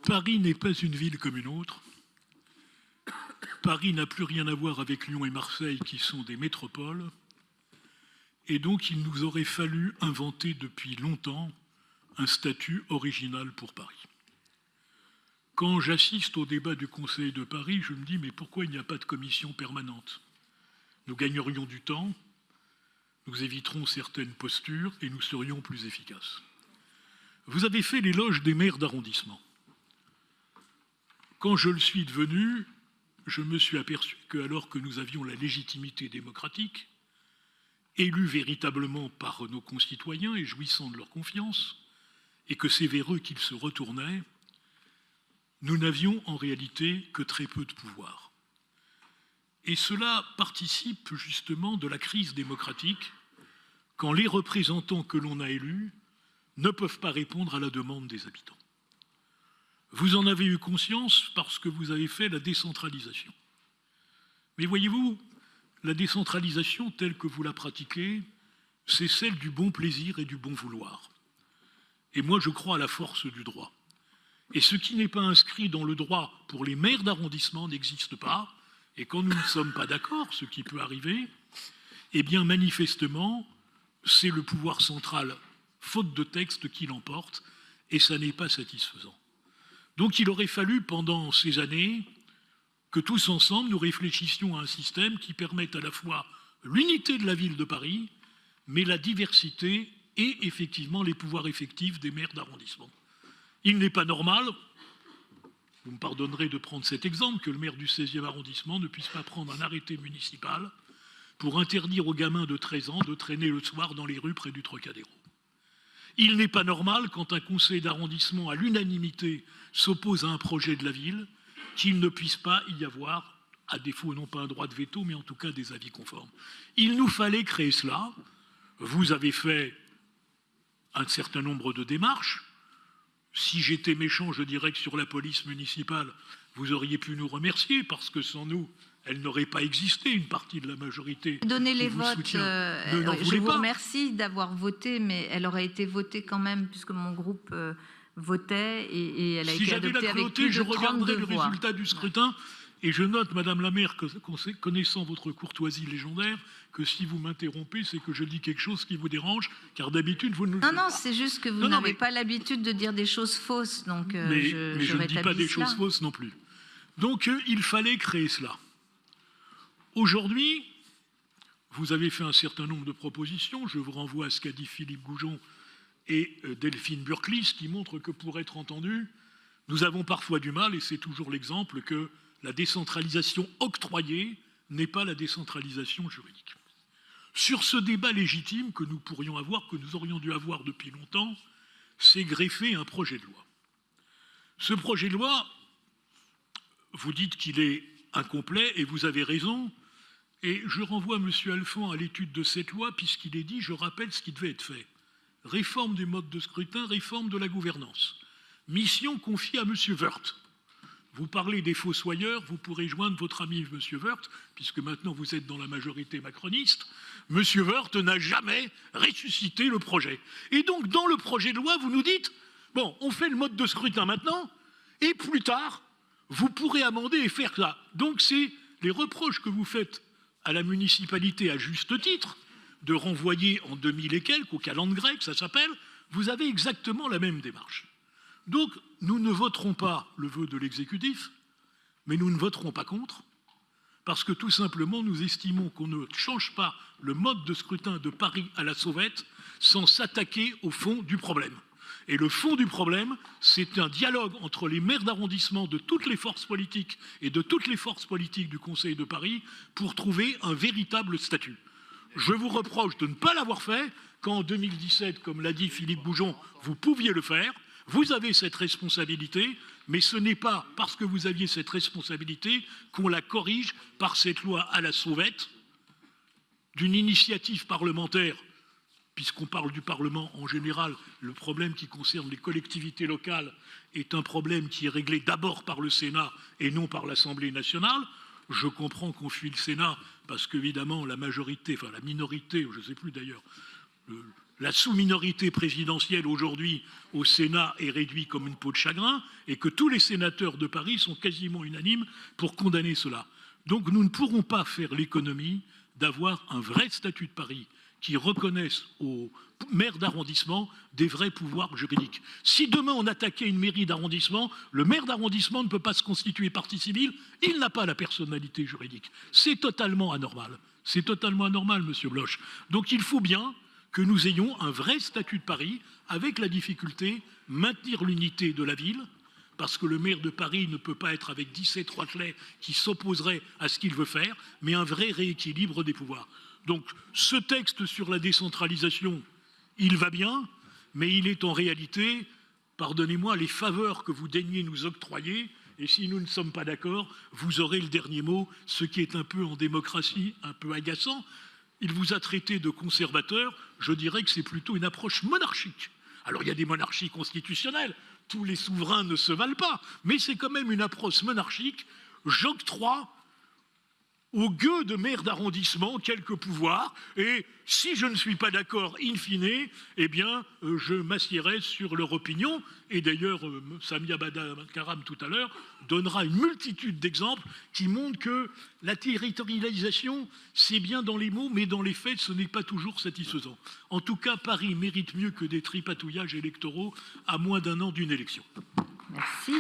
Paris n'est pas une ville comme une autre. Paris n'a plus rien à voir avec Lyon et Marseille qui sont des métropoles. Et donc il nous aurait fallu inventer depuis longtemps un statut original pour Paris. Quand j'assiste au débat du Conseil de Paris, je me dis mais pourquoi il n'y a pas de commission permanente? Nous gagnerions du temps, nous éviterons certaines postures et nous serions plus efficaces. Vous avez fait l'éloge des maires d'arrondissement. Quand je le suis devenu, je me suis aperçu que, alors que nous avions la légitimité démocratique, élus véritablement par nos concitoyens et jouissant de leur confiance, et que c'est vers eux qu'ils se retournaient, nous n'avions en réalité que très peu de pouvoir. Et cela participe justement de la crise démocratique, quand les représentants que l'on a élus ne peuvent pas répondre à la demande des habitants. Vous en avez eu conscience parce que vous avez fait la décentralisation. Mais voyez-vous, la décentralisation telle que vous la pratiquez, c'est celle du bon plaisir et du bon vouloir. Et moi, je crois à la force du droit. Et ce qui n'est pas inscrit dans le droit pour les maires d'arrondissement n'existe pas. Et quand nous ne sommes pas d'accord, ce qui peut arriver, eh bien manifestement, c'est le pouvoir central, faute de texte, qui l'emporte, et ça n'est pas satisfaisant. Donc il aurait fallu, pendant ces années, que tous ensemble, nous réfléchissions à un système qui permette à la fois l'unité de la ville de Paris, mais la diversité et effectivement les pouvoirs effectifs des maires d'arrondissement. Il n'est pas normal, vous me pardonnerez de prendre cet exemple, que le maire du 16e arrondissement ne puisse pas prendre un arrêté municipal pour interdire aux gamins de 13 ans de traîner le soir dans les rues près du Trocadéro. Il n'est pas normal, quand un conseil d'arrondissement à l'unanimité s'oppose à un projet de la ville, qu'il ne puisse pas y avoir, à défaut non pas un droit de veto, mais en tout cas des avis conformes. Il nous fallait créer cela. Vous avez fait un certain nombre de démarches. Si j'étais méchant, je dirais que sur la police municipale, vous auriez pu nous remercier, parce que sans nous, elle n'aurait pas existé, une partie de la majorité. Donner les votes, je vous remercie d'avoir voté, mais elle aurait été votée quand même, puisque mon groupe votait, et elle a été adoptée avec plus de 32 voix. Je regarderai le résultat du scrutin, et je note, Madame la maire, connaissant votre courtoisie légendaire, que si vous m'interrompez, c'est que je dis quelque chose qui vous dérange, car d'habitude, vous ne le faites pas. Non, c'est juste que vous n'avez pas l'habitude de dire des choses fausses, donc mais je ne dis pas des choses fausses non plus. Donc, il fallait créer cela. Aujourd'hui, vous avez fait un certain nombre de propositions. Je vous renvoie à ce qu'a dit Philippe Goujon et Delphine Burklis, qui montrent que pour être entendus, nous avons parfois du mal, et c'est toujours l'exemple, que la décentralisation octroyée n'est pas la décentralisation juridique. Sur ce débat légitime que nous pourrions avoir, que nous aurions dû avoir depuis longtemps, c'est greffé un projet de loi. Ce projet de loi, vous dites qu'il est incomplet, et vous avez raison. Et je renvoie M. Alphand à l'étude de cette loi, puisqu'il est dit, je rappelle ce qui devait être fait. Réforme du mode de scrutin, réforme de la gouvernance. Mission confiée à M. Woerth. Vous parlez des fossoyeurs, vous pourrez joindre votre ami M. Woerth, puisque maintenant vous êtes dans la majorité macroniste. M. Woerth n'a jamais ressuscité le projet. Et donc, dans le projet de loi, vous nous dites, bon, on fait le mode de scrutin maintenant, et plus tard, vous pourrez amender et faire ça. Donc, c'est les reproches que vous faites à la municipalité, à juste titre, de renvoyer en 2000 et quelques, au calendrier grec, ça s'appelle, vous avez exactement la même démarche. Donc, nous ne voterons pas le vœu de l'exécutif, mais nous ne voterons pas contre, parce que tout simplement, nous estimons qu'on ne change pas le mode de scrutin de Paris à la sauvette sans s'attaquer au fond du problème. Et le fond du problème, c'est un dialogue entre les maires d'arrondissement de toutes les forces politiques et de toutes les forces politiques du Conseil de Paris pour trouver un véritable statut. Je vous reproche de ne pas l'avoir fait, quand en 2017, comme l'a dit Philippe Goujon, vous pouviez le faire. Vous avez cette responsabilité, mais ce n'est pas parce que vous aviez cette responsabilité qu'on la corrige par cette loi à la sauvette, d'une initiative parlementaire. Puisqu'on parle du Parlement en général, le problème qui concerne les collectivités locales est un problème qui est réglé d'abord par le Sénat et non par l'Assemblée nationale. Je comprends qu'on fuit le Sénat parce qu'évidemment la majorité, enfin la minorité, je ne sais plus d'ailleurs, la sous-minorité présidentielle aujourd'hui au Sénat est réduite comme une peau de chagrin et que tous les sénateurs de Paris sont quasiment unanimes pour condamner cela. Donc nous ne pourrons pas faire l'économie d'avoir un vrai statut de Paris qui reconnaisse aux maires d'arrondissement des vrais pouvoirs juridiques. Si demain on attaquait une mairie d'arrondissement, le maire d'arrondissement ne peut pas se constituer partie civile, il n'a pas la personnalité juridique. C'est totalement anormal. C'est totalement anormal, monsieur Bloch. Donc il faut bien que nous ayons un vrai statut de Paris, avec la difficulté maintenir l'unité de la ville, parce que le maire de Paris ne peut pas être avec 17 Roitelets qui s'opposeraient à ce qu'il veut faire, mais un vrai rééquilibre des pouvoirs. Donc ce texte sur la décentralisation, il va bien, mais il est en réalité, pardonnez-moi, les faveurs que vous daignez nous octroyer, et si nous ne sommes pas d'accord, vous aurez le dernier mot, ce qui est un peu en démocratie, un peu agaçant. Il vous a traité de conservateur, je dirais que c'est plutôt une approche monarchique. Alors il y a des monarchies constitutionnelles, tous les souverains ne se valent pas, mais c'est quand même une approche monarchique. J'octroie aux gueux de maire d'arrondissement quelques pouvoirs, et si je ne suis pas d'accord in fine, eh bien je m'assierai sur leur opinion. Et d'ailleurs, Samia Bada-Karam tout à l'heure donnera une multitude d'exemples qui montrent que la territorialisation, c'est bien dans les mots, mais dans les faits, ce n'est pas toujours satisfaisant. En tout cas, Paris mérite mieux que des tripatouillages électoraux à moins d'un an d'une élection. Merci.